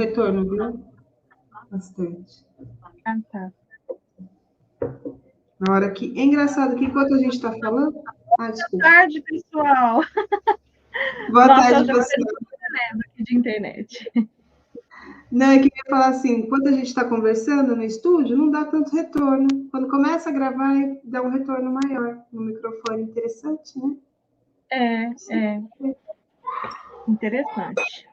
retorno, viu? Bastante. Ah, tá. Na hora que... É engraçado que enquanto a gente está falando... Boa tarde, pessoal. Boa tarde, Nossa, pessoal. aqui de internet. Não, é que eu ia falar assim, enquanto a gente está conversando no estúdio, não dá tanto retorno. Quando começa a gravar, dá um retorno maior no microfone. Interessante, né? É interessante.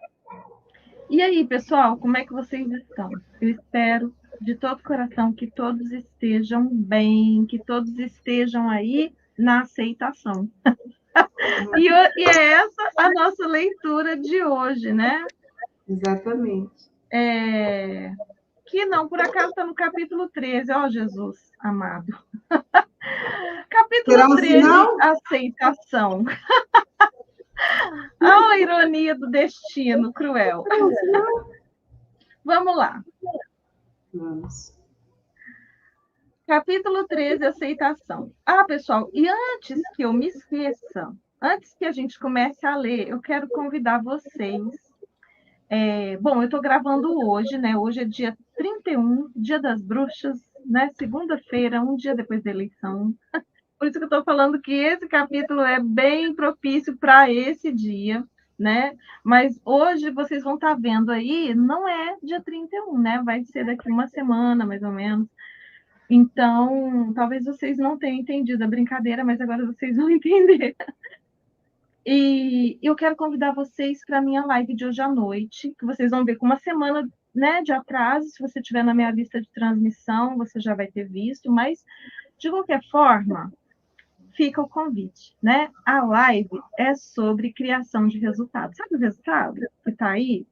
E aí, pessoal, como é que vocês estão? Eu espero de todo coração que todos estejam bem, que todos estejam aí na aceitação. E é essa a nossa leitura de hoje, né? Exatamente. Que não, por acaso está no capítulo 13, ó Jesus amado. Capítulo Será um 13, sinal? aceitação. A ironia do destino cruel. Vamos lá. Vamos. Capítulo 13, aceitação. Ah, pessoal, e antes que eu me esqueça, antes que a gente comece a ler, eu quero convidar vocês. Bom, eu estou gravando hoje, né? Hoje é dia 31, Dia das Bruxas, né? Segunda-feira, um dia depois da eleição. Por isso que eu estou falando que esse capítulo é bem propício para esse dia, né? Mas hoje vocês vão estar vendo aí, não é dia 31, né? Vai ser daqui uma semana, mais ou menos. Então, talvez vocês não tenham entendido a brincadeira, mas agora vocês vão entender. E eu quero convidar vocês para a minha live de hoje à noite, que vocês vão ver com uma semana, né, de atraso. Se você estiver na minha lista de transmissão, você já vai ter visto, mas de qualquer forma, fica o convite, né? A live é sobre criação de resultados. Sabe o resultado que está aí?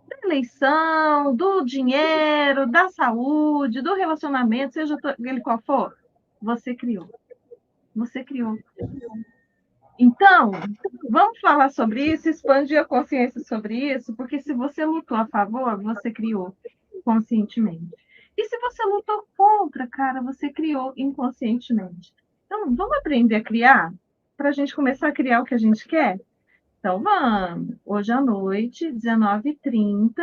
Da eleição, do dinheiro, da saúde, do relacionamento, seja ele qual for, você criou. Você criou. Então, vamos falar sobre isso, expandir a consciência sobre isso, porque se você lutou a favor, você criou conscientemente. E se você lutou contra, cara, você criou inconscientemente. Então, vamos aprender a criar para a gente começar a criar o que a gente quer? Então, vamos. Hoje à noite, 19h30,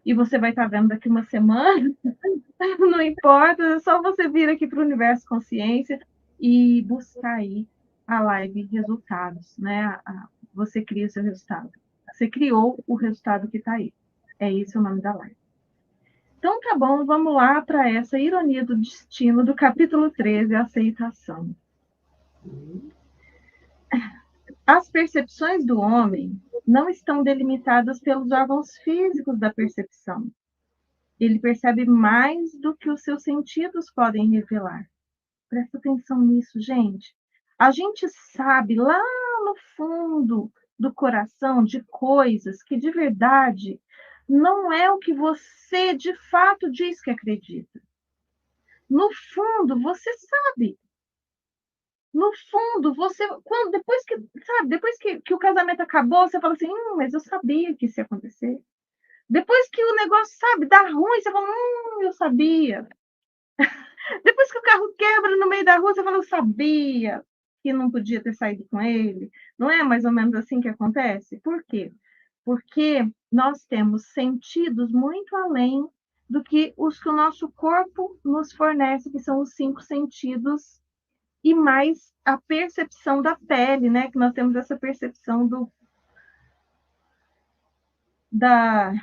e você vai estar vendo daqui uma semana, não importa, é só você vir aqui para o Universo Consciência e buscar aí a live resultados, né? Você cria o seu resultado. Você criou o resultado que está aí. É esse o nome da live. Então, tá bom, vamos lá para essa ironia do destino do capítulo 13, a aceitação. As percepções do homem não estão delimitadas pelos órgãos físicos da percepção. Ele percebe mais do que os seus sentidos podem revelar. Presta atenção nisso, gente. A gente sabe lá no fundo do coração de coisas que de verdade não é o que você de fato diz que acredita. No fundo, você sabe. No fundo, você, depois que o casamento acabou, você fala assim, mas eu sabia que isso ia acontecer. Depois que o negócio, dá ruim, você fala, eu sabia. Depois que o carro quebra no meio da rua, você fala, eu sabia que não podia ter saído com ele. Não é mais ou menos assim que acontece? Por quê? Porque nós temos sentidos muito além do que os que o nosso corpo nos fornece, que são os 5 sentidos, e mais a percepção da pele, né? Que nós temos essa percepção da...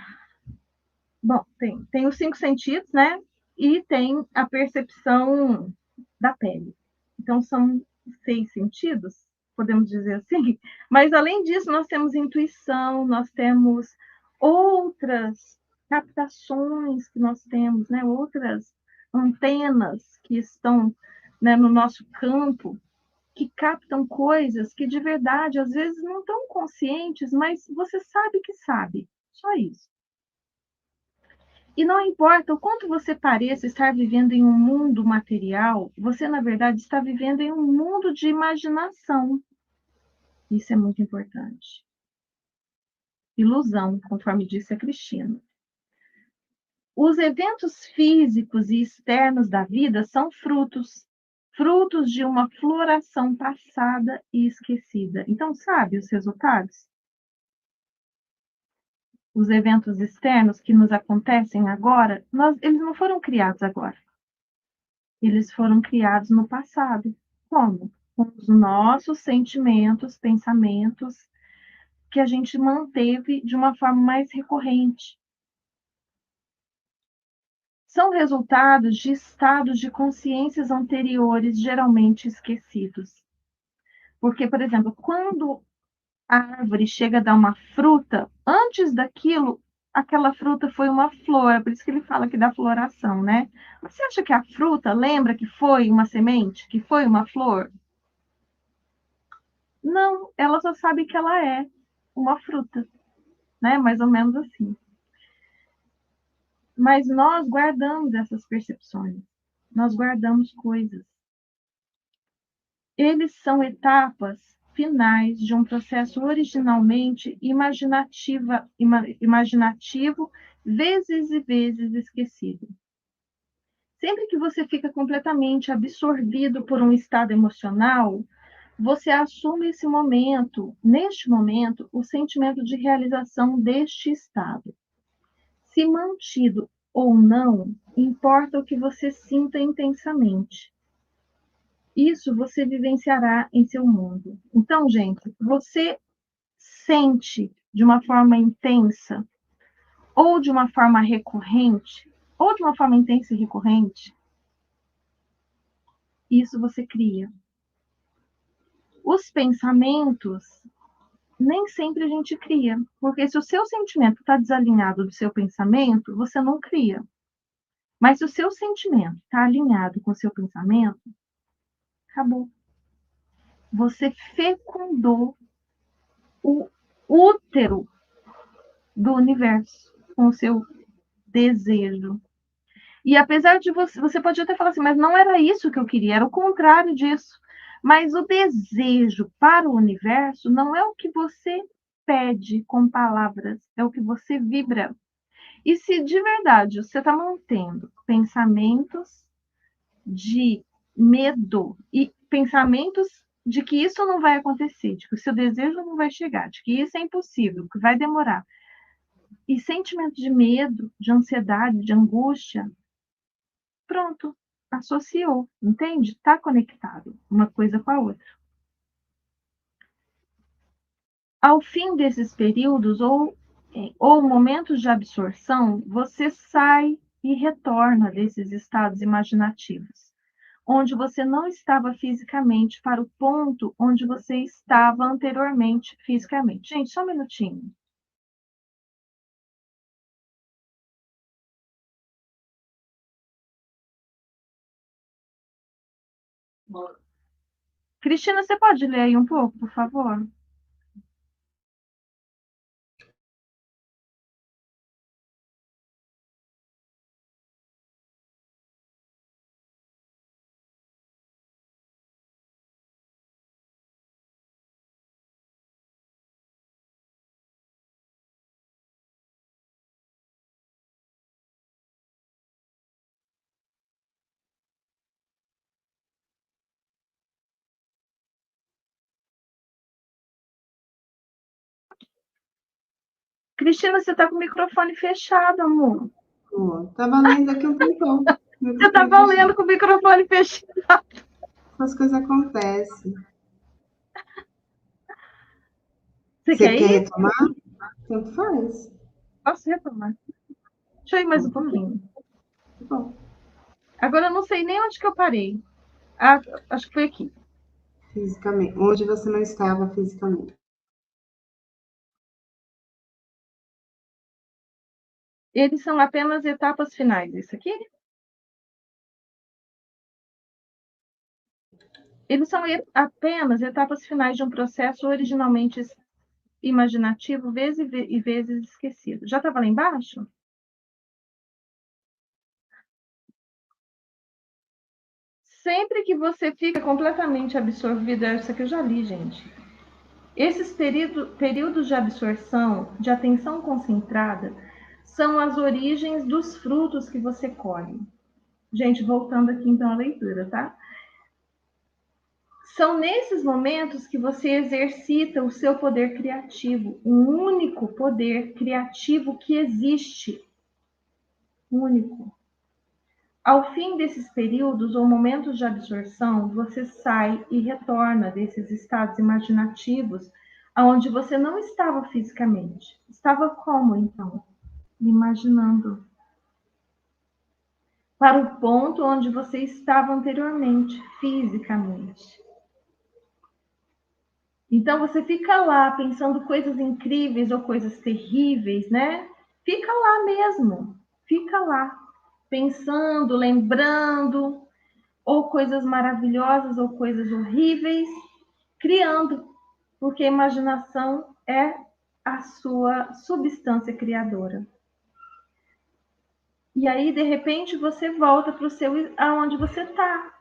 Bom, tem os 5 sentidos, né? E tem a percepção da pele. Então, são 6 sentidos, podemos dizer assim. Mas, além disso, nós temos intuição, nós temos outras captações que nós temos, né? Outras antenas que estão, né, no nosso campo, que captam coisas que, de verdade, às vezes não estão conscientes, mas você sabe que sabe. Só isso. E não importa o quanto você pareça estar vivendo em um mundo material, você, na verdade, está vivendo em um mundo de imaginação. Isso é muito importante. Ilusão, conforme disse a Cristina. Os eventos físicos e externos da vida são frutos de uma floração passada e esquecida. Então, sabe os resultados? os eventos externos que nos acontecem agora, eles não foram criados agora. Eles foram criados no passado. Como? Com os nossos sentimentos, pensamentos, que a gente manteve de uma forma mais recorrente. São resultados de estados de consciências anteriores, geralmente esquecidos. Porque, por exemplo, quando a árvore chega a dar uma fruta, antes daquilo, aquela fruta foi uma flor, por isso que ele fala que dá floração, né? Você acha que a fruta lembra que foi uma semente, que foi uma flor? Não, ela só sabe que ela é uma fruta, né? Mais ou menos assim. Mas nós guardamos essas percepções, nós guardamos coisas. Eles são etapas finais de um processo originalmente imaginativo, vezes e vezes esquecido. Sempre que você fica completamente absorvido por um estado emocional, você assume esse momento, neste momento, o sentimento de realização deste estado. Se mantido ou não, importa o que você sinta intensamente. Isso você vivenciará em seu mundo. Então, gente, você sente de uma forma intensa, ou de uma forma recorrente, ou de uma forma intensa e recorrente, isso você cria. Os pensamentos, nem sempre a gente cria, porque se o seu sentimento está desalinhado do seu pensamento, você não cria. Mas se o seu sentimento está alinhado com o seu pensamento, acabou. Você fecundou o útero do universo com o seu desejo. E apesar de você pode até falar assim, mas não era isso que eu queria, era o contrário disso. Mas o desejo para o universo não é o que você pede com palavras, é o que você vibra. E se de verdade você está mantendo pensamentos de medo e pensamentos de que isso não vai acontecer, de que o seu desejo não vai chegar, de que isso é impossível, que vai demorar, e sentimento de medo, de ansiedade, de angústia, pronto, associou, entende? Está conectado uma coisa com a outra. Ao fim desses períodos ou momentos de absorção, você sai e retorna desses estados imaginativos, onde você não estava fisicamente para o ponto onde você estava anteriormente fisicamente. Gente, só um minutinho. Cristina, você pode ler aí um pouco, por favor? Cristina, você está com o microfone fechado, amor. Estava lendo aqui um tempão. Você estava lendo com o microfone fechado. As coisas acontecem. Você quer ir? retomar? Tanto faz. Posso retomar? Deixa eu ir mais um pouquinho. Tá bom. Agora eu não sei nem onde que eu parei. Ah, acho que foi aqui. Fisicamente. Onde você não estava fisicamente. Eles são apenas etapas finais, isso aqui? Eles são apenas etapas finais de um processo originalmente imaginativo, vezes e vezes esquecido. Já estava lá embaixo? Sempre que você fica completamente absorvido, isso aqui eu já li, gente. Esses períodos de absorção, de atenção concentrada, são as origens dos frutos que você colhe. Gente, voltando aqui então à leitura, tá? São nesses momentos que você exercita o seu poder criativo, o único poder criativo que existe. Único. Ao fim desses períodos ou momentos de absorção, você sai e retorna desses estados imaginativos aonde você não estava fisicamente. Estava como, então? Imaginando. Para o ponto onde você estava anteriormente, fisicamente. Então, você fica lá pensando coisas incríveis ou coisas terríveis, né? Fica lá mesmo. Fica lá. Pensando, lembrando, ou coisas maravilhosas ou coisas horríveis, criando. Porque a imaginação é a sua substância criadora. E aí, de repente, você volta para o seu, aonde você está,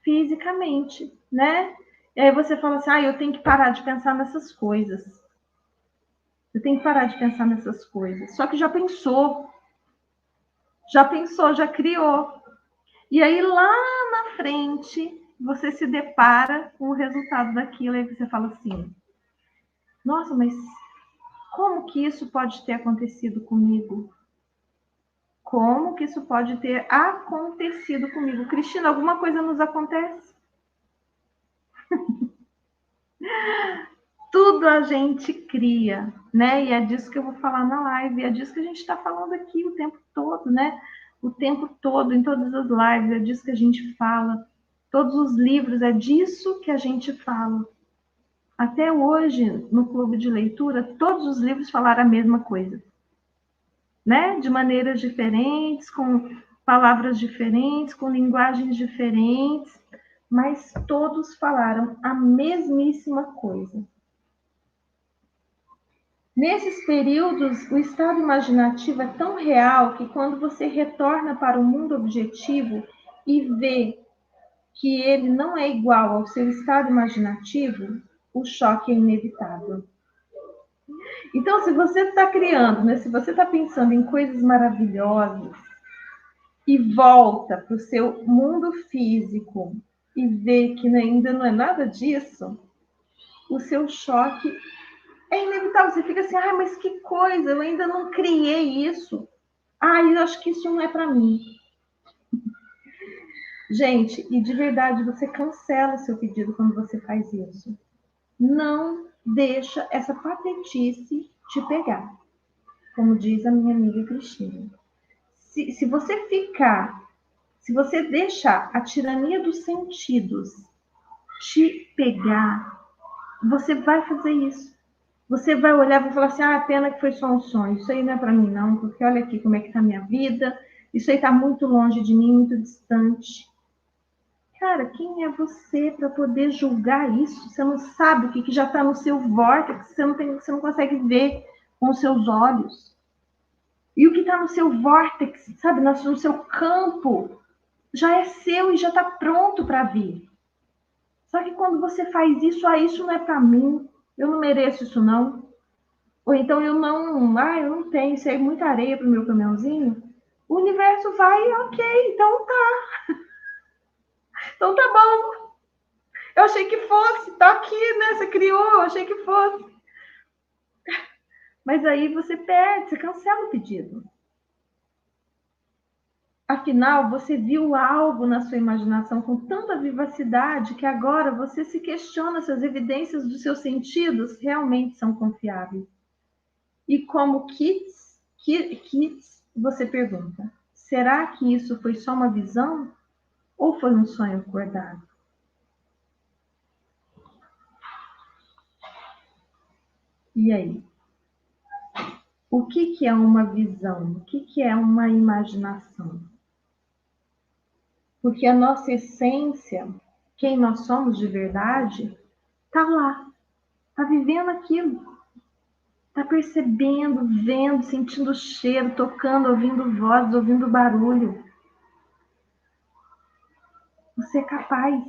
fisicamente, né? E aí você fala assim, eu tenho que parar de pensar nessas coisas. Eu tenho que parar de pensar nessas coisas. Só que já pensou, já criou. E aí, lá na frente, você se depara com o resultado daquilo. E você fala assim, nossa, mas como que isso pode ter acontecido comigo? Como que isso pode ter acontecido comigo? Cristina, alguma coisa nos acontece? Tudo a gente cria, né? E é disso que eu vou falar na live, é disso que a gente está falando aqui o tempo todo, né? O tempo todo, em todas as lives, é disso que a gente fala. Todos os livros, é disso que a gente fala. Até hoje, no clube de leitura, todos os livros falaram a mesma coisa, né? De maneiras diferentes, com palavras diferentes, com linguagens diferentes, mas todos falaram a mesmíssima coisa. Nesses períodos, o estado imaginativo é tão real que quando você retorna para o mundo objetivo e vê que ele não é igual ao seu estado imaginativo, o choque é inevitável. Então, se você está criando, né, se você está pensando em coisas maravilhosas e volta para o seu mundo físico e vê que ainda não é nada disso, o seu choque é inevitável. Você fica assim, mas que coisa, eu ainda não criei isso. Eu acho que isso não é para mim. Gente, e de verdade, você cancela o seu pedido quando você faz isso. Não deixa essa patetice te pegar. Como diz a minha amiga Cristina. Se você deixar a tirania dos sentidos te pegar, você vai fazer isso. Você vai olhar e vai falar assim, pena que foi só um sonho. Isso aí não é para mim não, porque olha aqui como é que está a minha vida. Isso aí está muito longe de mim, muito distante. Cara, quem é você para poder julgar isso? Você não sabe o que já está no seu vórtice, você não consegue ver com os seus olhos. E o que está no seu vórtice, sabe, no seu campo, já é seu e já está pronto para vir. Só que quando você faz isso, isso não é para mim, eu não mereço isso não. Ou então eu não tenho, isso é muita areia para o meu caminhãozinho. O universo vai, ok, então tá. Então tá bom. Eu achei que fosse, tá aqui, né? Você criou, eu achei que fosse. Mas aí você perde, você cancela o pedido. Afinal, você viu algo na sua imaginação com tanta vivacidade que agora você se questiona se as evidências dos seus sentidos realmente são confiáveis. E como kits, você pergunta, será que isso foi só uma visão ou foi um sonho acordado? E aí? O que é uma visão? O que é uma imaginação? Porque a nossa essência, quem nós somos de verdade, está lá, está vivendo aquilo, está percebendo, vendo, sentindo o cheiro, tocando, ouvindo vozes, ouvindo barulho. Você é capaz.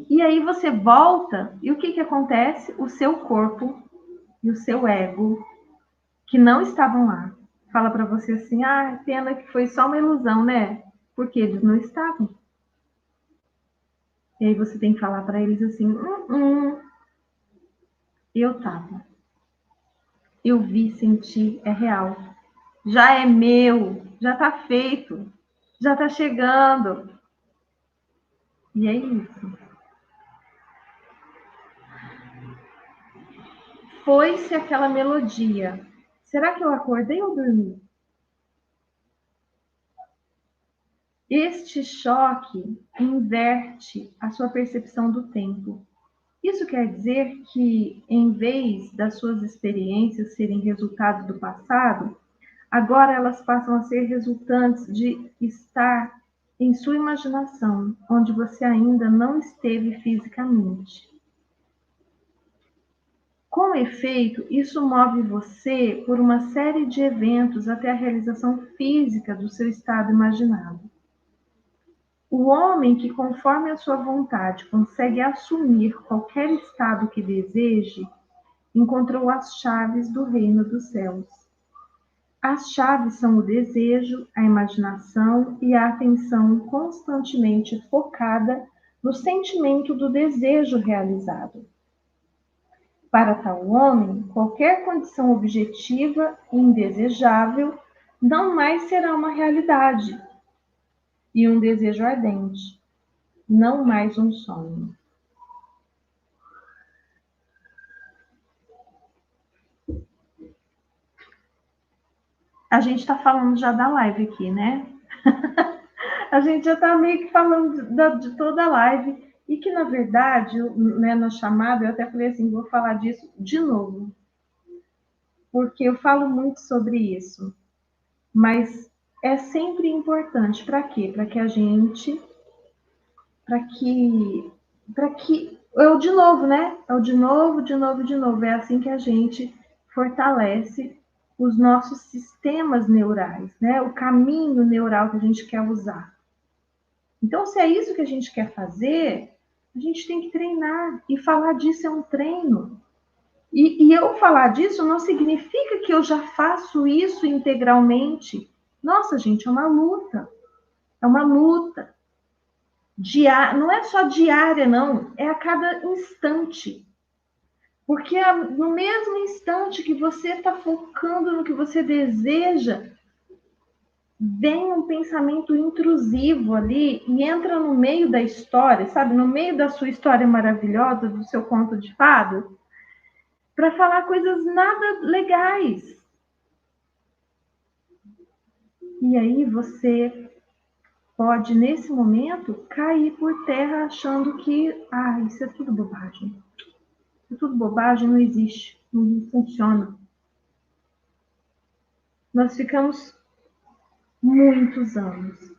E aí você volta, e o que acontece? O seu corpo e o seu ego, que não estavam lá, fala para você assim, pena que foi só uma ilusão, né? Porque eles não estavam. E aí você tem que falar para eles assim, eu tava. Eu vi, senti, é real. Já é meu, já tá feito, já tá chegando. E é isso. Foi-se aquela melodia. Será que eu acordei ou dormi? Este choque inverte a sua percepção do tempo. Isso quer dizer que, em vez das suas experiências serem resultado do passado, agora elas passam a ser resultantes de estar em sua imaginação, onde você ainda não esteve fisicamente. Com efeito, isso move você por uma série de eventos até a realização física do seu estado imaginado. O homem que, conforme a sua vontade, consegue assumir qualquer estado que deseje, encontrou as chaves do reino dos céus. As chaves são o desejo, a imaginação e a atenção constantemente focada no sentimento do desejo realizado. Para tal homem, qualquer condição objetiva e indesejável não mais será uma realidade, e um desejo ardente, não mais um sonho. A gente está falando já da live aqui, né? A gente já está meio que falando de toda a live, e que, na verdade, né, na chamada, eu até falei assim, vou falar disso de novo, porque eu falo muito sobre isso, mas é sempre importante. Para quê? Para que a gente, é o de novo, né? É o de novo, de novo, de novo. É assim que a gente fortalece os nossos sistemas neurais, né? O caminho neural que a gente quer usar. Então, se é isso que a gente quer fazer, a gente tem que treinar. E falar disso é um treino. E eu falar disso não significa que eu já faço isso integralmente. Nossa, gente, é uma luta. É uma luta. Não é só diária, não. É a cada instante. Porque no mesmo instante que você está focando no que você deseja, vem um pensamento intrusivo ali e entra no meio da história, sabe? No meio da sua história maravilhosa, do seu conto de fadas, para falar coisas nada legais. E aí você pode, nesse momento, cair por terra achando que isso é tudo bobagem. Isso é tudo bobagem, não existe, não funciona. Nós ficamos muitos anos,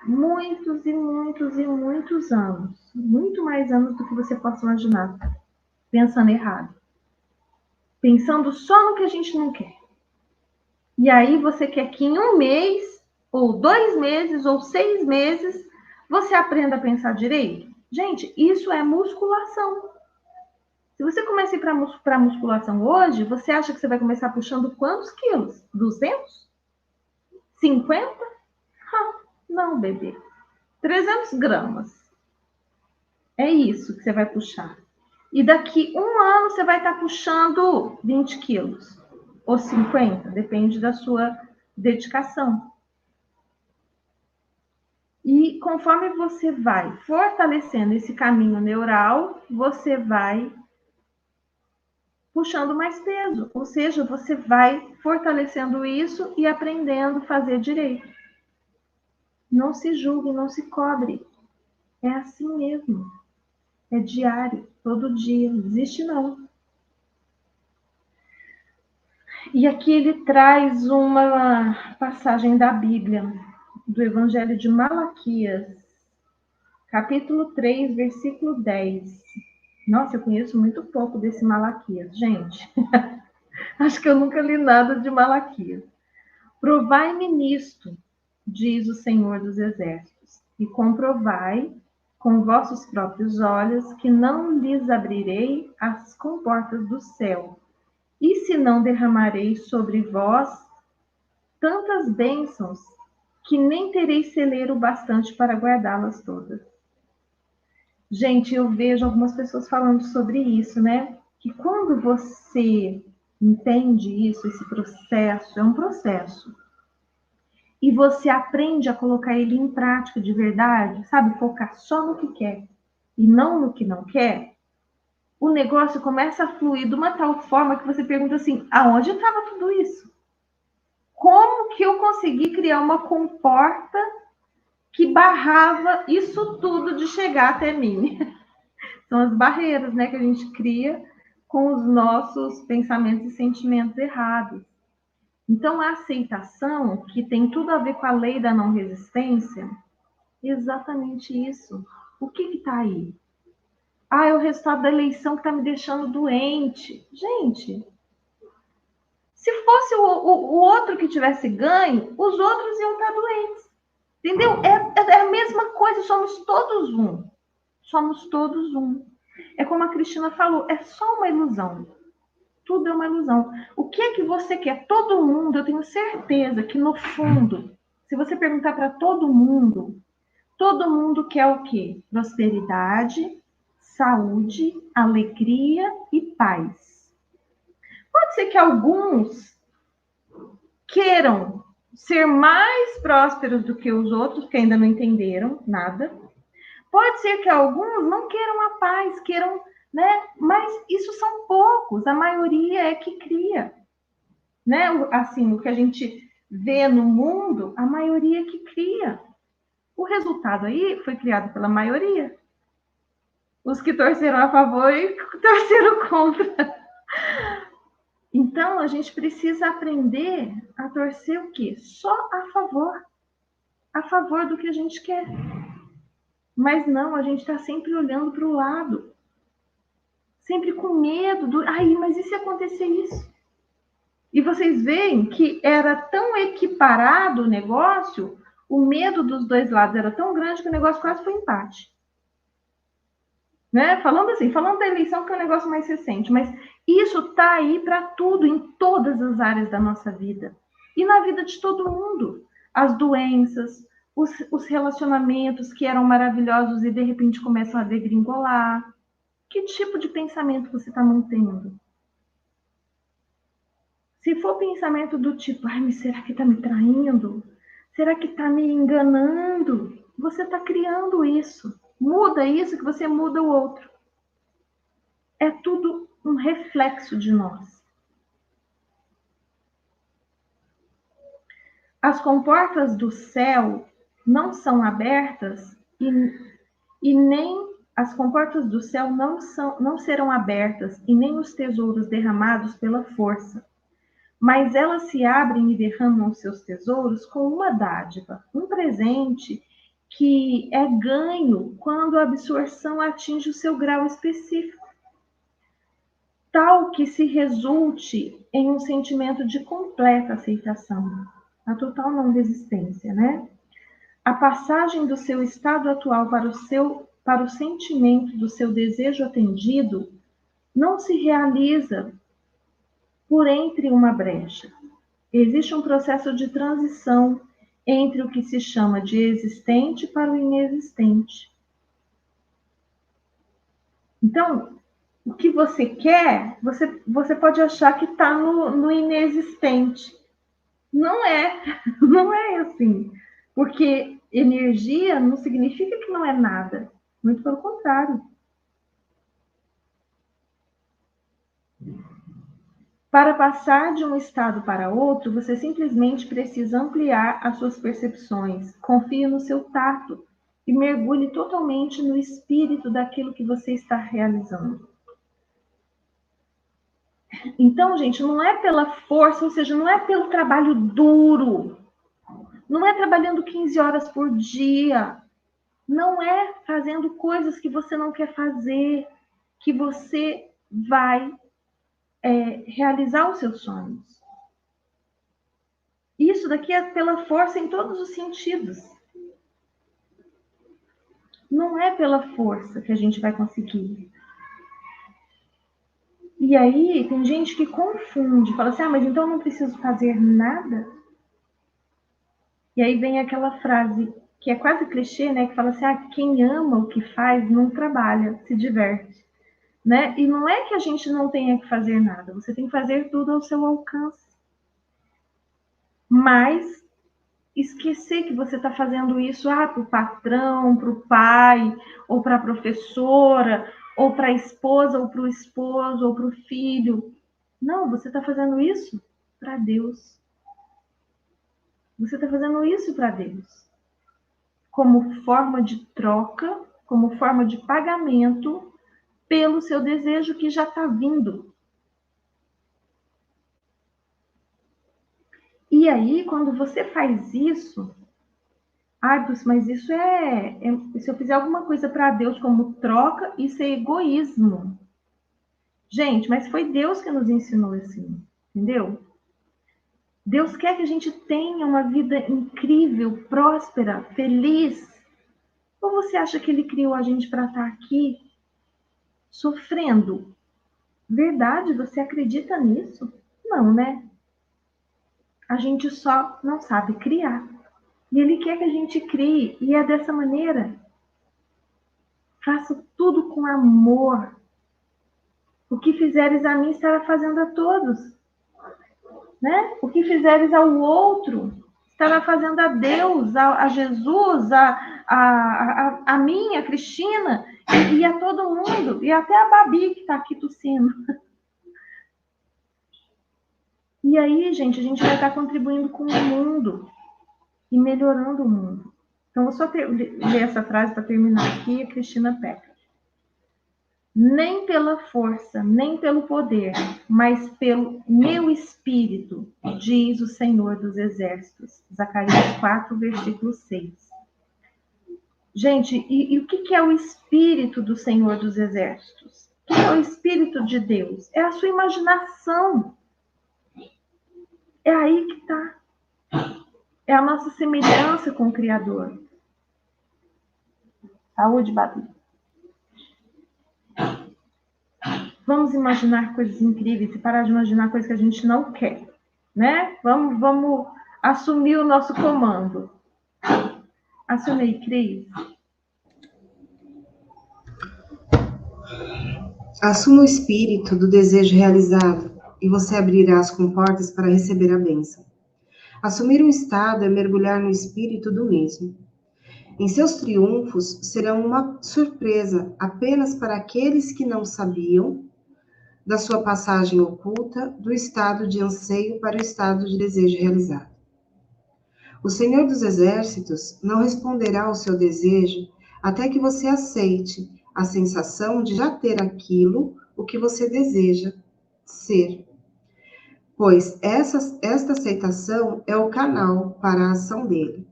muitos e muitos e muitos anos, muito mais anos do que você possa imaginar, pensando errado, pensando só no que a gente não quer. E aí você quer que em 1 mês, ou 2 meses, ou 6 meses, você aprenda a pensar direito? Gente, isso é musculação. Se você começa a ir para musculação hoje, você acha que você vai começar puxando quantos quilos? 200? 50? Não, bebê. 300 gramas. É isso que você vai puxar. E daqui 1 ano você vai estar puxando 20 quilos. Ou 50, depende da sua dedicação. E conforme você vai fortalecendo esse caminho neural, você vai puxando mais peso. Ou seja, você vai fortalecendo isso e aprendendo a fazer direito. Não se julgue, não se cobre. É assim mesmo. É diário, todo dia. Não existe não. E aqui ele traz uma passagem da Bíblia, do Evangelho de Malaquias, capítulo 3, versículo 10. Nossa, eu conheço muito pouco desse Malaquias, gente. Acho que eu nunca li nada de Malaquias. Provai-me nisto, diz o Senhor dos Exércitos, e comprovai com vossos próprios olhos que não lhes abrirei as comportas do céu, e se não derramarei sobre vós tantas bênçãos que nem tereis celeiro bastante para guardá-las todas. Gente, eu vejo algumas pessoas falando sobre isso, né? Que quando você entende isso, esse processo, é um processo, e você aprende a colocar ele em prática de verdade, sabe? Focar só no que quer e não no que não quer, o negócio começa a fluir de uma tal forma que você pergunta assim, aonde estava tudo isso? Como que eu consegui criar uma comporta que barrava isso tudo de chegar até mim? São as barreiras, né, que a gente cria com os nossos pensamentos e sentimentos errados. Então, a aceitação, que tem tudo a ver com a lei da não resistência, é exatamente isso. O que está aí? Ah, é o resultado da eleição que está me deixando doente. Gente, se fosse o outro que tivesse ganho, os outros iam estar doentes. Entendeu? É a mesma coisa, somos todos um. Somos todos um. É como a Cristina falou, é só uma ilusão. Tudo é uma ilusão. O que é que você quer? Todo mundo, eu tenho certeza que no fundo, se você perguntar para todo mundo quer o quê? Prosperidade, saúde, alegria e paz. Pode ser que alguns queiram ser mais prósperos do que os outros, que ainda não entenderam nada. Pode ser que alguns não queiram a paz, queiram, né? Mas isso são poucos, a maioria é que cria, né? Assim, o que a gente vê no mundo, a maioria é que cria. O resultado aí foi criado pela maioria. Os que torceram a favor e torceram contra. Então, a gente precisa aprender a torcer o quê? Só a favor do que a gente quer. Mas não, a gente está sempre olhando para o lado, sempre com medo do, ai, mas e se acontecer isso? E vocês veem que era tão equiparado o negócio, o medo dos dois lados era tão grande que o negócio quase foi empate. Né? Falando da eleição, que é um negócio mais recente, mas isso está aí para tudo, em todas as áreas da nossa vida. E na vida de todo mundo. As doenças, os relacionamentos que eram maravilhosos e de repente começam a degringolar. Que tipo de pensamento você está mantendo? Se for pensamento do tipo, ai, mas será que está me traindo? Será que está me enganando? Você está criando isso. Muda isso que você muda o outro. É tudo um reflexo de nós. As comportas do céu não são abertas e nem as comportas do céu não serão abertas e nem os tesouros derramados pela força. Mas elas se abrem e derramam seus tesouros com uma dádiva, um presente que é ganho quando a absorção atinge o seu grau específico, tal que se resulte em um sentimento de completa aceitação, a total não resistência, né? A passagem do seu estado atual para o sentimento do seu desejo atendido não se realiza por entre uma brecha. Existe um processo de transição entre o que se chama de existente para o inexistente. Então, o que você quer, você pode achar que está no inexistente. Não é, não é assim. Porque energia não significa que não é nada. Muito pelo contrário. Para passar de um estado para outro, você simplesmente precisa ampliar as suas percepções. Confie no seu tato e mergulhe totalmente no espírito daquilo que você está realizando. Então, gente, não é pela força, ou seja, não é pelo trabalho duro, não é trabalhando 15 horas por dia, não é fazendo coisas que você não quer fazer, que você vai realizar os seus sonhos. Isso daqui é pela força em todos os sentidos. Não é pela força que a gente vai conseguir. E aí, tem gente que confunde, fala assim, mas então eu não preciso fazer nada? E aí vem aquela frase, que é quase clichê, né? Que fala assim, quem ama o que faz não trabalha, se diverte, né? E não é que a gente não tenha que fazer nada, você tem que fazer tudo ao seu alcance. Mas esquecer que você está fazendo isso para o patrão, para o pai, ou para a professora, ou para a esposa, ou para o esposo, ou para o filho. Não, você está fazendo isso para Deus. Você está fazendo isso para Deus. Como forma de troca, como forma de pagamento pelo seu desejo que já está vindo. E aí, quando você faz isso, mas isso se eu fizer alguma coisa para Deus como troca, isso é egoísmo. Gente, mas foi Deus que nos ensinou assim, entendeu? Deus quer que a gente tenha uma vida incrível, próspera, feliz. Ou você acha que Ele criou a gente para estar aqui sofrendo? Verdade? Você acredita nisso? Não, né? A gente só não sabe criar. E Ele quer que a gente crie, e é dessa maneira. Faça tudo com amor. O que fizeres a mim, estará fazendo a todos. Né? O que fizeres ao outro, estará fazendo a Deus, a Jesus, a mim, a Cristina, e a todo mundo, e até a Babi que está aqui tossindo. E aí, gente, a gente vai estar contribuindo com o mundo e melhorando o mundo. Então, vou só ler essa frase para terminar aqui, a Cristina peca. Nem pela força, nem pelo poder, mas pelo meu espírito, diz o Senhor dos Exércitos. Zacarias 4, versículo 6. Gente, e o que é o espírito do Senhor dos Exércitos? O que é o espírito de Deus? É a sua imaginação. É aí que está. É a nossa semelhança com o Criador. Saúde, Babi. Vamos imaginar coisas incríveis e parar de imaginar coisas que a gente não quer, né? Vamos assumir o nosso comando. Assume aí, Cris. Assuma o espírito do desejo realizado e você abrirá as comportas para receber a bênção. Assumir um estado é mergulhar no espírito do mesmo. Em seus triunfos serão uma surpresa apenas para aqueles que não sabiam da sua passagem oculta do estado de anseio para o estado de desejo realizado. O Senhor dos Exércitos não responderá ao seu desejo até que você aceite a sensação de já ter aquilo o que você deseja ser. Pois esta aceitação é o canal para a ação dele.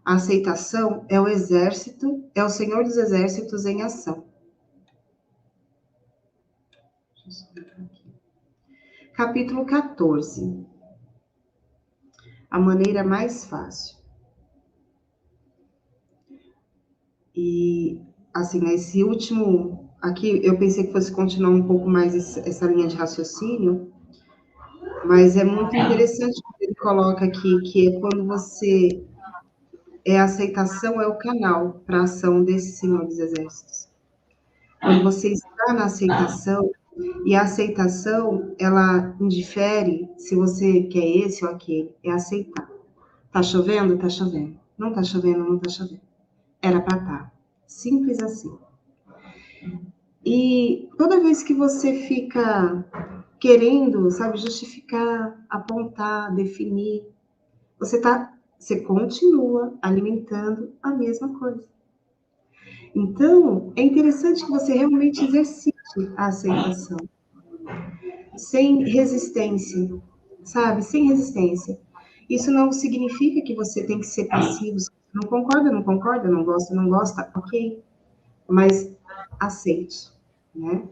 A aceitação é o exército, é o Senhor dos Exércitos em ação. Capítulo 14. A maneira mais fácil. E, assim, nesse último... Aqui, eu pensei que fosse continuar um pouco mais essa linha de raciocínio, mas é muito interessante o que ele coloca aqui, que é quando você... a aceitação é o canal para a ação desse Senhor dos Exércitos. Quando você está na aceitação, e a aceitação, ela indifere se você quer esse ou aquele, é aceitar. Tá chovendo? Tá chovendo. Não tá chovendo? Não tá chovendo. Era para estar. Simples assim. E toda vez que você fica querendo, sabe, justificar, apontar, definir, você continua alimentando a mesma coisa. Então, é interessante que você realmente exercite a aceitação. Sem resistência, sabe? Sem resistência. Isso não significa que você tem que ser passivo. Não concorda, não concorda, não gosta, não gosta, ok. Mas aceite, né?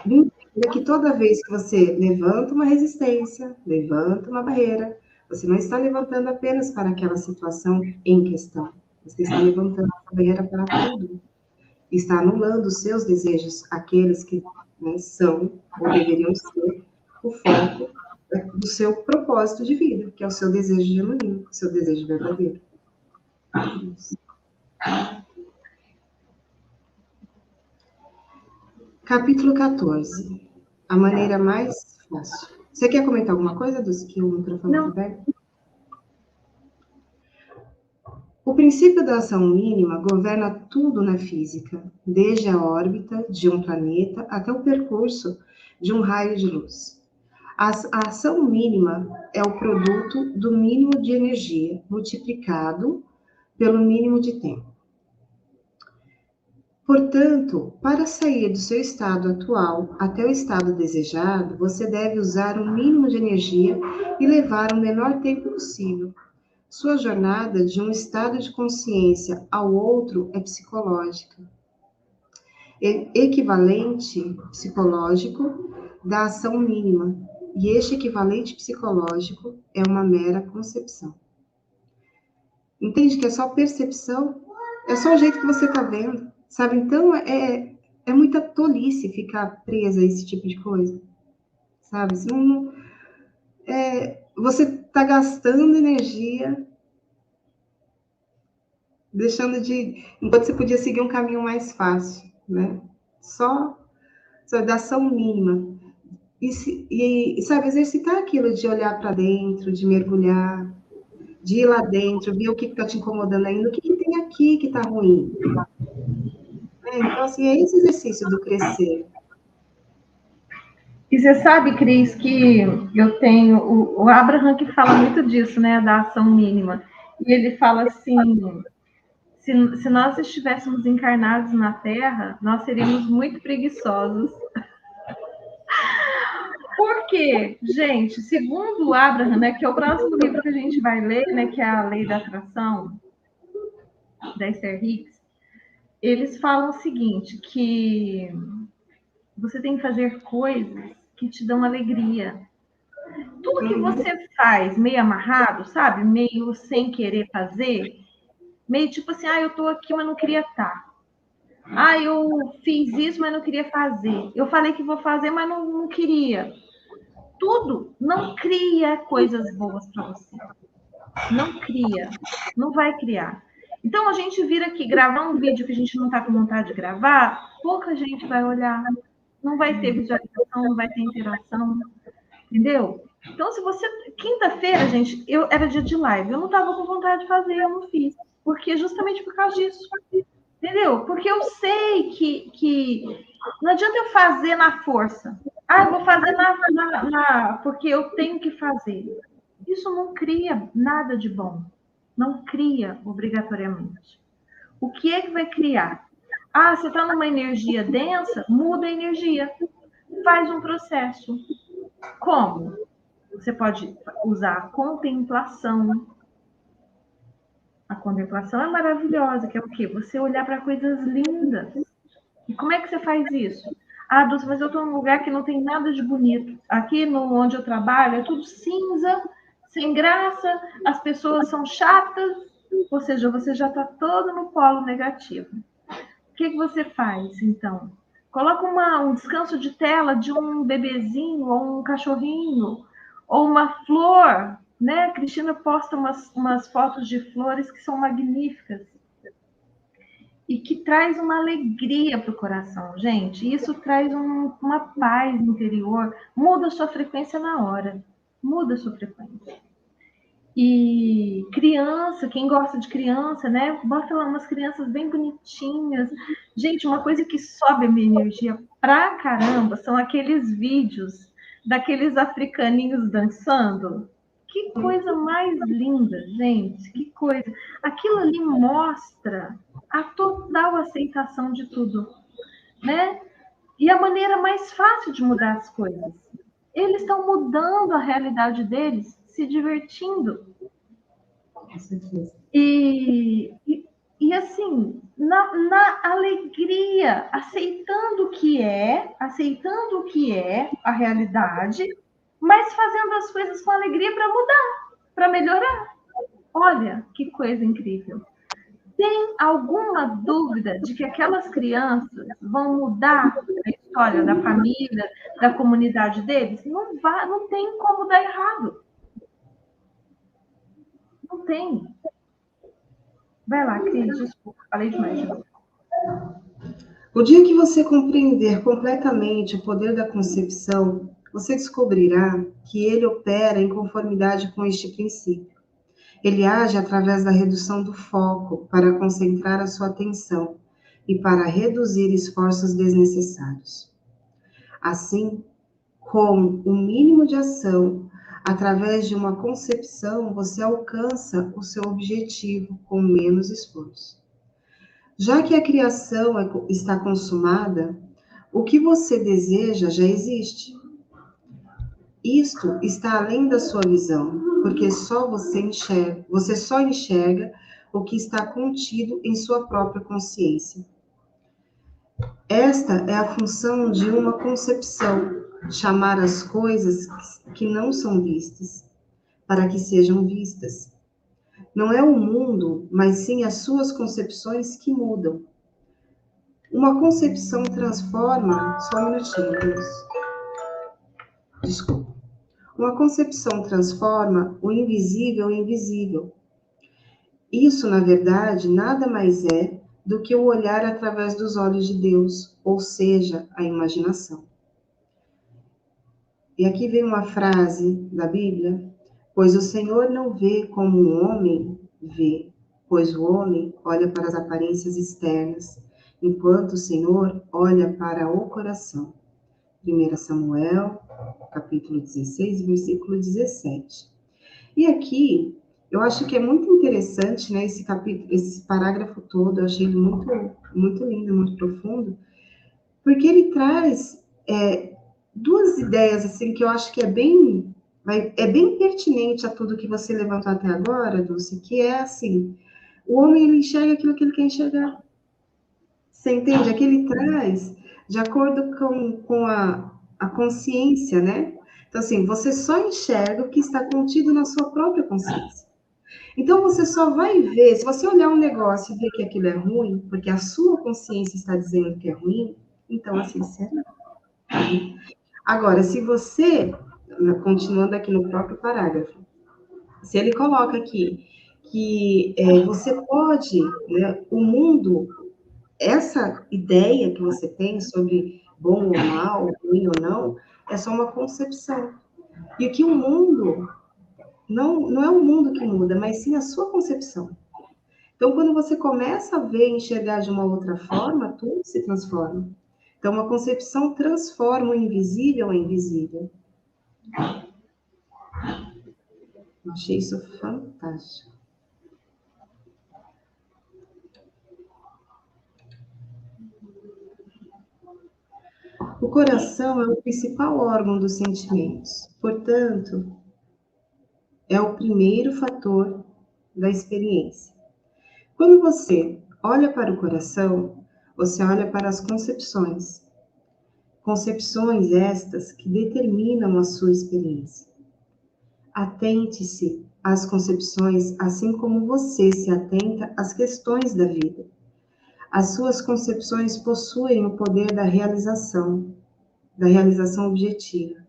Entenda que toda vez que você levanta uma resistência, levanta uma barreira, você não está levantando apenas para aquela situação em questão. Você está levantando a barreira para tudo. Está anulando os seus desejos, aqueles que, né, são ou deveriam ser o foco do seu propósito de vida, que é o seu desejo genuíno, o seu desejo verdadeiro. Capítulo 14. A maneira mais fácil. Você quer comentar alguma coisa dos que o microfone está aberto? O princípio da ação mínima governa tudo na física, desde a órbita de um planeta até o percurso de um raio de luz. A ação mínima é o produto do mínimo de energia multiplicado pelo mínimo de tempo. Portanto, para sair do seu estado atual até o estado desejado, você deve usar o mínimo de energia e levar o menor tempo possível. Sua jornada de um estado de consciência ao outro é psicológica. Equivalente psicológico da ação mínima. E este equivalente psicológico é uma mera concepção. Entende que é só percepção? É só o jeito que você está vendo, sabe? Então, é muita tolice ficar presa a esse tipo de coisa, sabe? Você está gastando energia, deixando de... Enquanto você podia seguir um caminho mais fácil, né? Só da ação mínima. E, sabe, exercitar aquilo de olhar para dentro, de mergulhar, de ir lá dentro, ver o que está te incomodando ainda, o que tem aqui que está ruim. Então, assim, é esse exercício do crescer. E você sabe, Cris, que eu tenho... O Abraham que fala muito disso, né, da ação mínima. E ele fala assim... Se nós estivéssemos encarnados na Terra, nós seríamos muito preguiçosos. Por quê? Gente, segundo o Abraham, né, que é o próximo livro que a gente vai ler, né, que é a Lei da Atração, da Esther Hicks, eles falam o seguinte, que você tem que fazer coisas que te dão alegria. Tudo que você faz meio amarrado, sabe? Meio sem querer fazer, meio tipo assim, eu tô aqui, mas não queria estar. Eu fiz isso, mas não queria fazer. Eu falei que vou fazer, mas não queria. Tudo não cria coisas boas para você. Não cria. Não vai criar. Então, a gente vir aqui gravar um vídeo que a gente não está com vontade de gravar, pouca gente vai olhar. Não vai ter visualização, não vai ter interação. Entendeu? Então, se você... Quinta-feira, gente, era dia de live. Eu não estava com vontade de fazer, eu não fiz. Porque justamente por causa disso. Entendeu? Porque eu sei que não adianta eu fazer na força. Eu vou fazer porque eu tenho que fazer. Isso não cria nada de bom. Não cria obrigatoriamente. O que é que vai criar? Você está numa energia densa? Muda a energia. Faz um processo. Como? Você pode usar a contemplação. A contemplação é maravilhosa, que é o quê? Você olhar para coisas lindas. E como é que você faz isso? Dulce, mas eu estou num lugar que não tem nada de bonito. Aqui onde eu trabalho é tudo cinza, sem graça, as pessoas são chatas, ou seja, você já está todo no polo negativo. O que você faz, então? Coloca um descanso de tela de um bebezinho, ou um cachorrinho, ou uma flor, né? A Cristina posta umas fotos de flores que são magníficas e que traz uma alegria para o coração, gente. Isso traz uma paz interior, muda a sua frequência na hora, muda a sua frequência. E criança, quem gosta de criança, né? Bota lá umas crianças bem bonitinhas. Gente, uma coisa que sobe a minha energia pra caramba são aqueles vídeos daqueles africaninhos dançando. Que coisa mais linda, gente, que coisa. Aquilo ali mostra a total aceitação de tudo, né? E a maneira mais fácil de mudar as coisas. Eles estão mudando a realidade deles, se divertindo. E assim, na alegria, aceitando o que é a realidade, mas fazendo as coisas com alegria para mudar, para melhorar. Olha que coisa incrível. Tem alguma dúvida de que aquelas crianças vão mudar a história da família, da comunidade deles? Não tem como dar errado. Não tem. Vai lá, Cris, desculpa, falei demais de novo. O dia que você compreender completamente o poder da concepção, você descobrirá que ele opera em conformidade com este princípio. Ele age através da redução do foco para concentrar a sua atenção e para reduzir esforços desnecessários. Assim, com o mínimo de ação, através de uma concepção, você alcança o seu objetivo com menos esforço. Já que a criação está consumada, o que você deseja já existe. Isto está além da sua visão, porque você só enxerga o que está contido em sua própria consciência. Esta é a função de uma concepção, chamar as coisas que não são vistas, para que sejam vistas. Não é o mundo, mas sim as suas concepções que mudam. Uma concepção transforma. Só um minutinho, Deus. Desculpa. Uma concepção transforma o invisível em visível. Isso, na verdade, nada mais é do que o olhar através dos olhos de Deus, ou seja, a imaginação. E aqui vem uma frase da Bíblia: pois o Senhor não vê como um homem vê, pois o homem olha para as aparências externas, enquanto o Senhor olha para o coração. 1 Samuel, capítulo 16, versículo 17. E aqui, eu acho que é muito interessante, né, esse parágrafo todo, eu achei ele muito lindo, muito profundo, porque ele traz duas ideias, assim, que eu acho que é bem pertinente a tudo que você levantou até agora, Dulce, que é assim, o homem, ele enxerga aquilo que ele quer enxergar. Você entende? Aqui ele traz de acordo com a consciência, né? Então, assim, você só enxerga o que está contido na sua própria consciência. Então, você só vai ver, se você olhar um negócio e ver que aquilo é ruim, porque a sua consciência está dizendo que é ruim, então, assim, será? Agora, se você, continuando aqui no próprio parágrafo, se ele coloca aqui que você pode, né, o mundo, essa ideia que você tem sobre bom ou mal, ruim ou não, é só uma concepção. E que o mundo não é o mundo que muda, mas sim a sua concepção. Então, quando você começa a ver e enxergar de uma outra forma, tudo se transforma. Então, uma concepção transforma o invisível em visível. Eu achei isso fantástico. O coração é o principal órgão dos sentimentos, portanto, é o primeiro fator da experiência. Quando você olha para o coração, você olha para as concepções. Concepções estas que determinam a sua experiência. Atente-se às concepções, assim como você se atenta às questões da vida. As suas concepções possuem o poder da realização objetiva.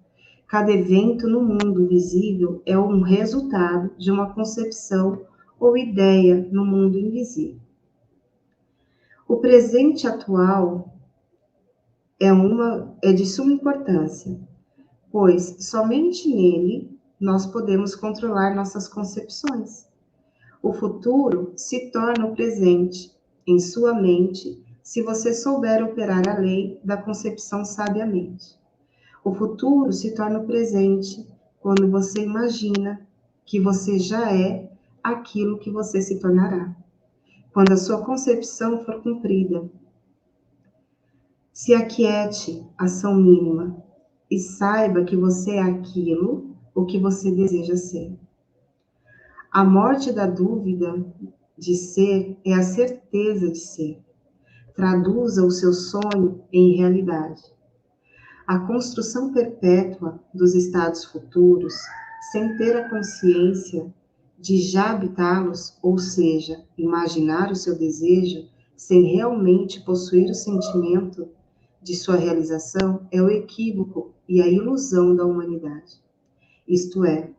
Cada evento no mundo visível é um resultado de uma concepção ou ideia no mundo invisível. O presente atual é de suma importância, pois somente nele nós podemos controlar nossas concepções. O futuro se torna o presente em sua mente se você souber operar a lei da concepção sabiamente. O futuro se torna o presente quando você imagina que você já é aquilo que você se tornará. Quando a sua concepção for cumprida, se aquiete, ação mínima, e saiba que você é aquilo o que você deseja ser. A morte da dúvida de ser é a certeza de ser. Traduza o seu sonho em realidade. A construção perpétua dos estados futuros, sem ter a consciência de já habitá-los, ou seja, imaginar o seu desejo, sem realmente possuir o sentimento de sua realização, é o equívoco e a ilusão da humanidade. Isto é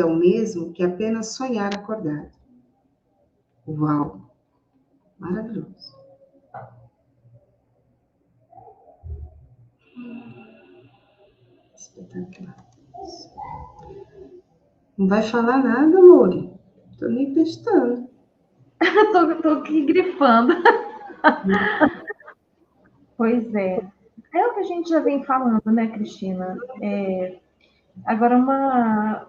o mesmo que apenas sonhar acordado. Uau! Maravilhoso. Espetacular. Não vai falar nada, amor? Tô nem testando. Tô aqui grifando. Pois é. É o que a gente já vem falando, né, Cristina? Agora,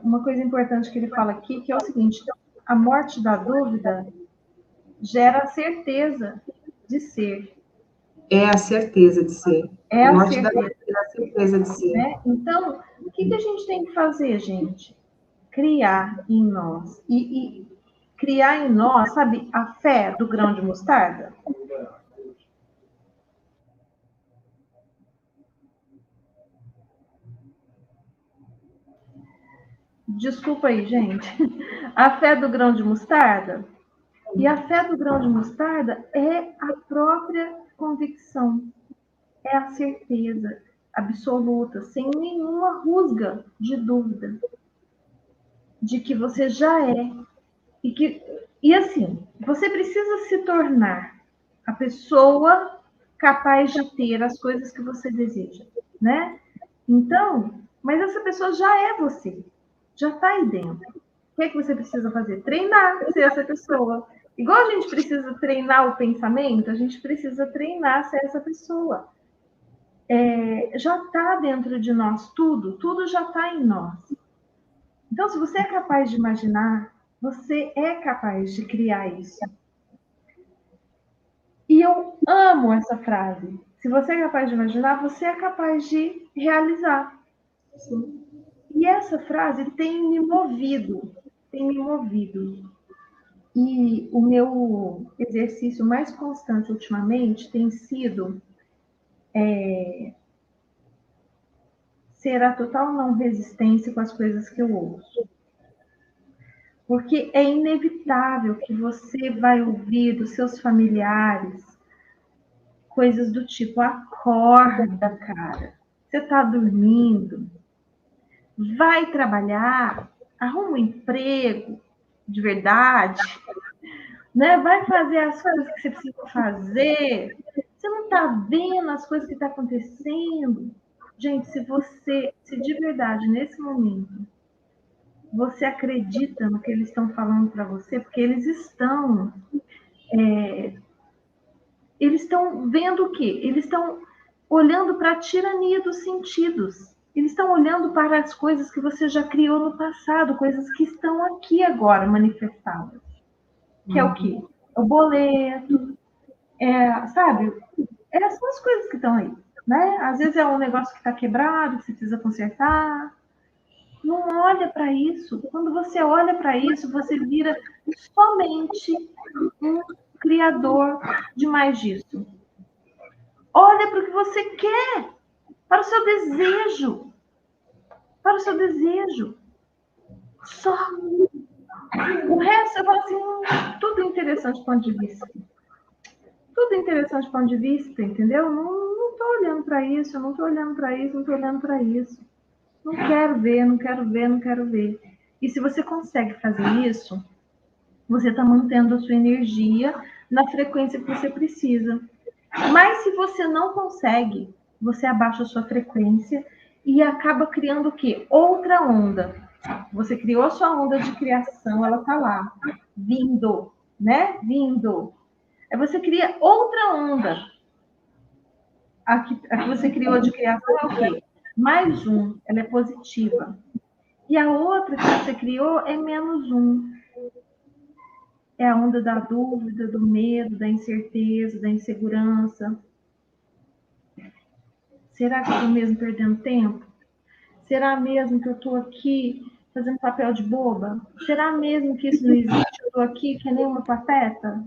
uma coisa importante que ele fala aqui, que é o seguinte: a morte da dúvida gera a certeza de ser. É a certeza de ser. É A a morte da certeza, vida é a certeza de ser. né? Então, o que a gente tem que fazer, gente? Criar em nós. E criar em nós, sabe, a fé do grão de mostarda? Desculpa aí, gente. A fé do grão de mostarda. E a fé do grão de mostarda é a própria convicção, é a certeza absoluta, sem nenhuma rusga de dúvida, de que você já é. E assim, você precisa se tornar a pessoa capaz de ter as coisas que você deseja, né? Então, mas essa pessoa já é você, já está aí dentro. O que é que você precisa fazer? Treinar ser essa pessoa. Igual a gente precisa treinar o pensamento, a gente precisa treinar ser essa pessoa. Já está dentro de nós tudo já está em nós. Então, se você é capaz de imaginar, você é capaz de criar isso. E eu amo essa frase. Se você é capaz de imaginar, você é capaz de realizar. Sim. E essa frase tem me movido. E o meu exercício mais constante ultimamente tem sido ser a total não resistência com as coisas que eu ouço. Porque é inevitável que você vai ouvir dos seus familiares coisas do tipo: acorda, cara, você está dormindo, vai trabalhar, arruma um emprego de verdade, né? Vai fazer as coisas que você precisa fazer. Você não está vendo as coisas que estão acontecendo? Gente, se de verdade, nesse momento, você acredita no que eles estão falando para você, porque eles estão vendo o quê? Eles estão olhando para a tirania dos sentidos. Eles estão olhando para as coisas que você já criou no passado, coisas que estão aqui agora manifestadas. Que é o quê? É o boleto, sabe? São as coisas que estão aí, né? Às vezes é um negócio que está quebrado, que você precisa consertar. Não olha para isso. Quando você olha para isso, você vira somente um criador de mais disso. Olha para o que você quer, para o seu desejo. Para o seu desejo. Só. O resto, eu falo assim, tudo interessante do ponto de vista. Tudo interessante do ponto de vista, entendeu? Não estou olhando para isso, não estou olhando para isso, não estou olhando para isso. Não quero ver, não quero ver, não quero ver. E se você consegue fazer isso, você está mantendo a sua energia na frequência que você precisa. Mas se você não consegue, você abaixa a sua frequência e acaba criando o quê? Outra onda. Você criou a sua onda de criação, ela está lá, vindo, né? Vindo. Aí você cria outra onda. A que você criou de criação é o quê? Mais um, ela é positiva. E a outra que você criou é menos um. É a onda da dúvida, do medo, da incerteza, da insegurança. Será que eu estou mesmo perdendo tempo? Será mesmo que eu estou aqui fazendo papel de boba? Será mesmo que isso não existe? Eu estou aqui que nem uma pateta?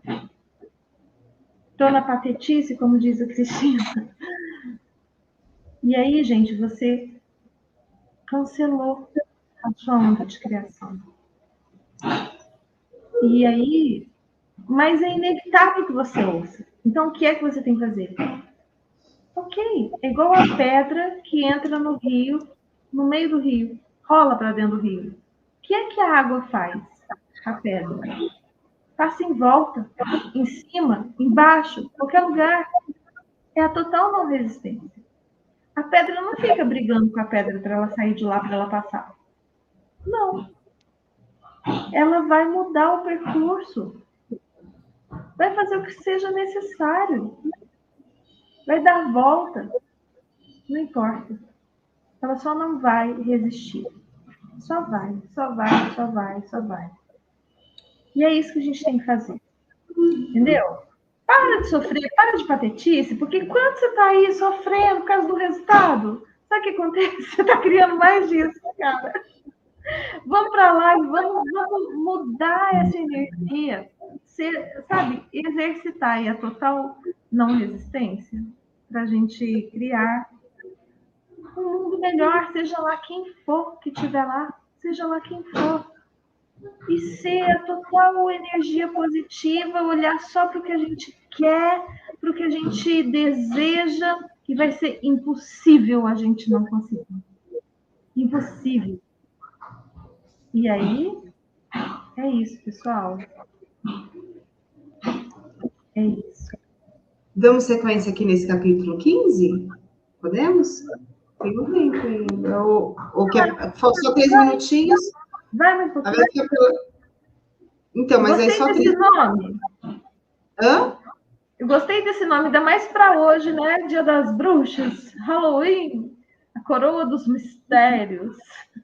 Estou na patetice, como diz a Cristina. E aí, gente, você cancelou a sua onda de criação. E aí, mas é inevitável que você ouça. Então, o que é que você tem que fazer? Ok, é igual a pedra que entra no rio, no meio do rio, rola para dentro do rio. O que é que a água faz? A pedra. passa em volta, em cima, embaixo, qualquer lugar. É a total não resistência. A pedra não fica brigando com a pedra para ela sair de lá, para ela passar. Não. Ela vai mudar o percurso. Vai fazer o que seja necessário. Vai dar volta. Não importa. Ela só não vai resistir. Só vai, só vai, só vai, só vai. E é isso que a gente tem que fazer. Entendeu? Para de sofrer, para de patetice, porque quando você está aí sofrendo por causa do resultado, sabe o que acontece? Você está criando mais disso, cara. Vamos para lá e vamos mudar essa energia. Sabe, exercitar aí a total não resistência para a gente criar um mundo melhor, seja lá quem for que estiver lá, seja lá quem for. E ser a total energia positiva, olhar só para o que a gente quer, para o que a gente deseja, que vai ser impossível a gente não conseguir. Impossível. E aí, é isso, pessoal. É isso. Damos sequência aqui nesse capítulo 15? Podemos? Tem um tempo ainda. Ou quer, só 3 minutinhos? Vai mais um pouquinho. Então, mas aí só 3. Nome. Hã? Eu gostei desse nome, ainda mais para hoje, né? Dia das Bruxas, Halloween, a coroa dos mistérios.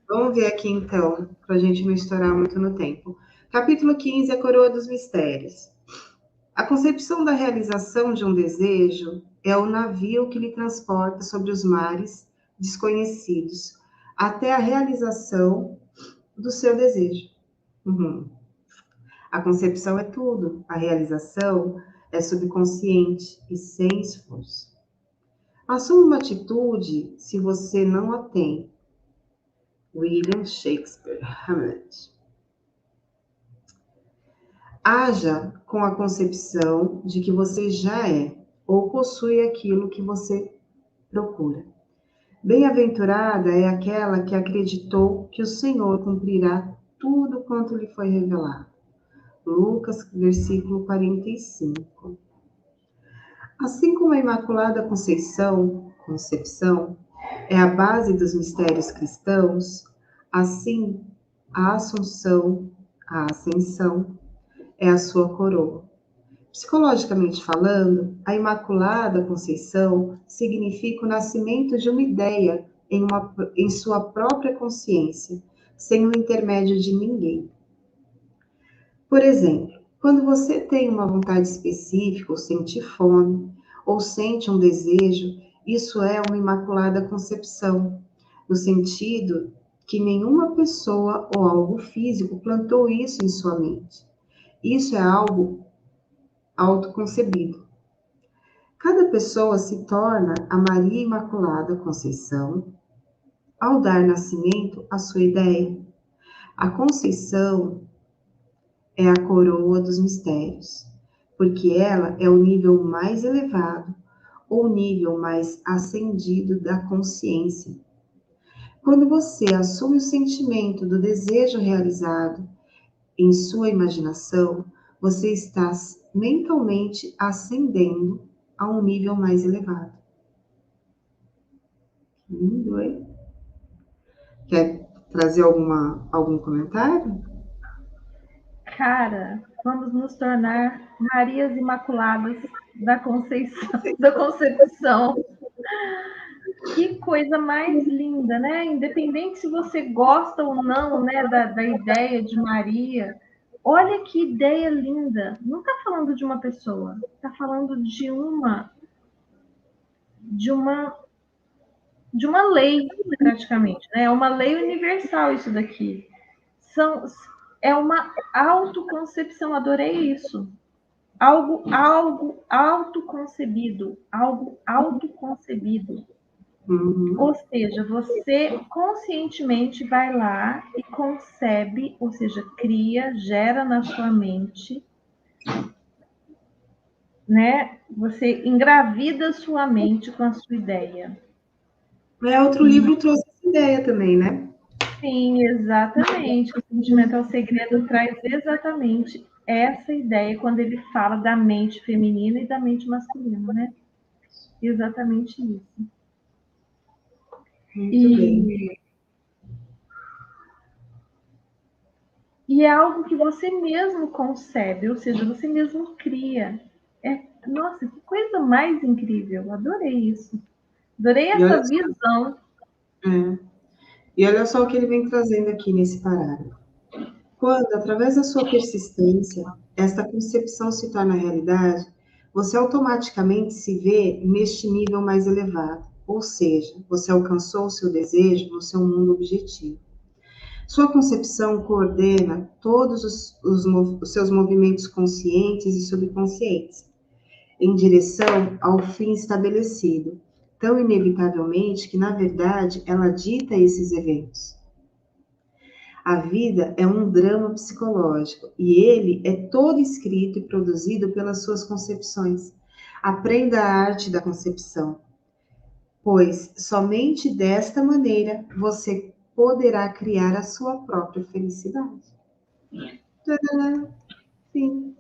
Vamos ver aqui, então, para a gente não estourar muito no tempo. Capítulo 15, a coroa dos mistérios. A concepção da realização de um desejo é o navio que lhe transporta sobre os mares desconhecidos até a realização do seu desejo. A concepção é tudo, a realização é subconsciente e sem esforço. Assuma uma atitude se você não a tem. William Shakespeare, Hamlet. Haja com a concepção de que você já é ou possui aquilo que você procura. Bem-aventurada é aquela que acreditou que o Senhor cumprirá tudo quanto lhe foi revelado. Lucas, versículo 45. Assim como a Imaculada Concepção é a base dos mistérios cristãos, assim a Assunção, a Ascensão, é a sua coroa. Psicologicamente falando, a Imaculada Conceição significa o nascimento de uma ideia em sua própria consciência, sem o intermédio de ninguém. Por exemplo, quando você tem uma vontade específica, ou sente fome, ou sente um desejo, isso é uma Imaculada Concepção, no sentido que nenhuma pessoa ou algo físico plantou isso em sua mente. Isso é algo autoconcebido. Cada pessoa se torna a Maria Imaculada Conceição ao dar nascimento à sua ideia. A Conceição é a coroa dos mistérios, porque ela é o nível mais elevado ou o nível mais ascendido da consciência. Quando você assume o sentimento do desejo realizado em sua imaginação, você está mentalmente ascendendo a um nível mais elevado. Lindo, hein? Quer trazer algum comentário? Cara, vamos nos tornar Marias Imaculadas da Concepção. Que coisa mais linda, né? Independente se você gosta ou não, né, da ideia de Maria. Olha que ideia linda. Não está falando de uma pessoa, está falando de uma lei, praticamente, né? É uma lei universal isso daqui. É uma autoconcepção, adorei isso. Algo autoconcebido, algo autoconcebido. Ou seja, você conscientemente vai lá e concebe, ou seja, cria, gera na sua mente, né? Você engravida sua mente com a sua ideia. Outro livro trouxe essa ideia também, né? Sim, exatamente. O Sentimento ao Segredo traz exatamente essa ideia quando ele fala da mente feminina e da mente masculina, né? Exatamente isso. Muito bem. E é algo que você mesmo concebe, ou seja, você mesmo cria. Nossa, que coisa mais incrível! Adorei isso. Adorei essa visão. E olha só o que ele vem trazendo aqui nesse parágrafo. Quando, através da sua persistência, esta concepção se torna realidade, você automaticamente se vê neste nível mais elevado, ou seja, você alcançou o seu desejo no seu mundo objetivo. Sua concepção coordena todos os seus movimentos conscientes e subconscientes, em direção ao fim estabelecido, tão inevitavelmente que, na verdade, ela dita esses eventos. A vida é um drama psicológico e ele é todo escrito e produzido pelas suas concepções. Aprenda a arte da concepção, pois somente desta maneira você poderá criar a sua própria felicidade. Tadã! Sim.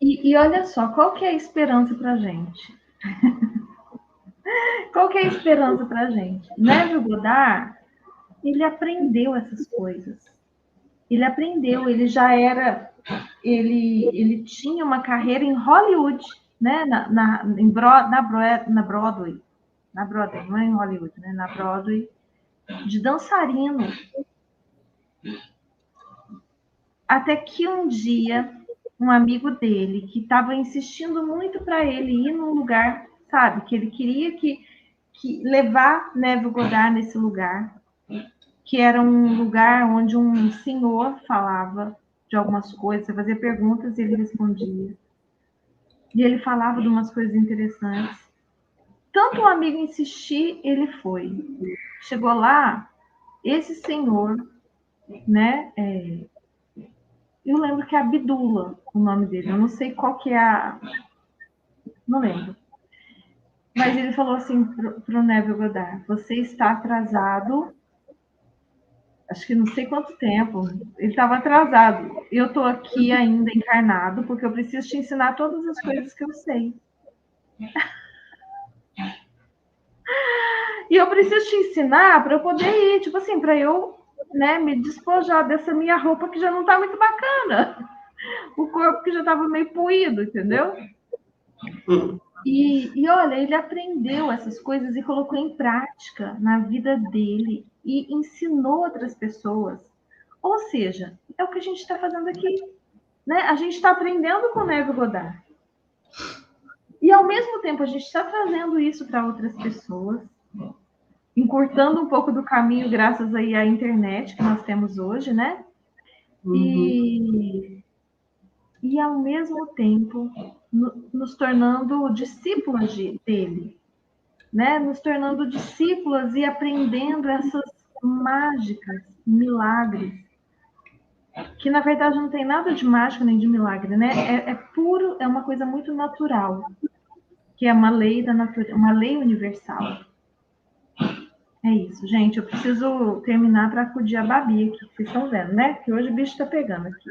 E olha só, qual que é a esperança para gente? Qual que é a esperança para gente? Neville Goddard, ele aprendeu essas coisas. Ele aprendeu, ele já era, ele tinha uma carreira em Hollywood, né? Na Broadway, não é em Hollywood, né? Na Broadway, de dançarino. Até que um dia, um amigo dele, que estava insistindo muito para ele ir num lugar, sabe, que ele queria que levar Neville Goddard nesse lugar, que era um lugar onde um senhor falava de algumas coisas, você fazia perguntas e ele respondia. E ele falava de umas coisas interessantes. Tanto o amigo insistir, ele foi. Chegou lá, esse senhor, né? Eu lembro que é Abdullah, o nome dele. Eu não sei qual que é a... Não lembro. Mas ele falou assim pro Neville Goddard: você está atrasado. Acho que não sei quanto tempo. Ele estava atrasado. Eu estou aqui ainda encarnado porque eu preciso te ensinar todas as coisas que eu sei. E eu preciso te ensinar para eu poder ir, tipo assim, para eu, né, me despojar dessa minha roupa que já não está muito bacana. O corpo que já estava meio poído, entendeu? E olha, ele aprendeu essas coisas e colocou em prática na vida dele e ensinou outras pessoas. Ou seja, é o que a gente está fazendo aqui, né? A gente está aprendendo com o Neville Goddard. E ao mesmo tempo a gente está trazendo isso para outras pessoas, encurtando um pouco do caminho graças aí à internet que nós temos hoje, né? E ao mesmo tempo nos tornando discípulas dele, né? Nos tornando discípulas e aprendendo essas mágicas, milagres, que na verdade não tem nada de mágico nem de milagre, né? É puro, é uma coisa muito natural, que é uma lei da natureza, uma lei universal. É isso, gente. Eu preciso terminar para acudir a Babi aqui, vocês estão vendo, né? Que hoje o bicho está pegando aqui.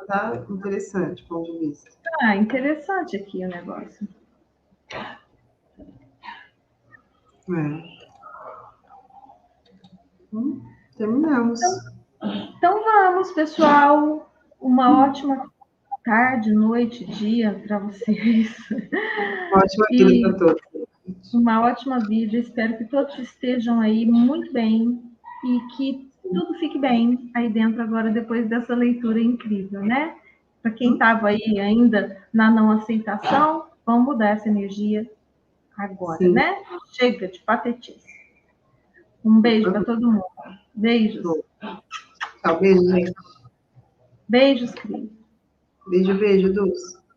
Tá interessante, ponto de vista. Ah, interessante aqui o negócio. Terminamos. Então vamos, pessoal. Uma ótima tarde, noite, dia para vocês. Ótima vida para todos. Uma ótima vida. Espero que todos estejam aí muito bem e que tudo fique bem aí dentro agora, depois dessa leitura incrível, né? Para quem estava aí ainda na não aceitação, vamos mudar essa energia agora, sim, né? Chega de patetice. Um beijo para todo mundo. Beijos. Tchau, beijo, gente. Beijos, Cris. Beijo, Dulce.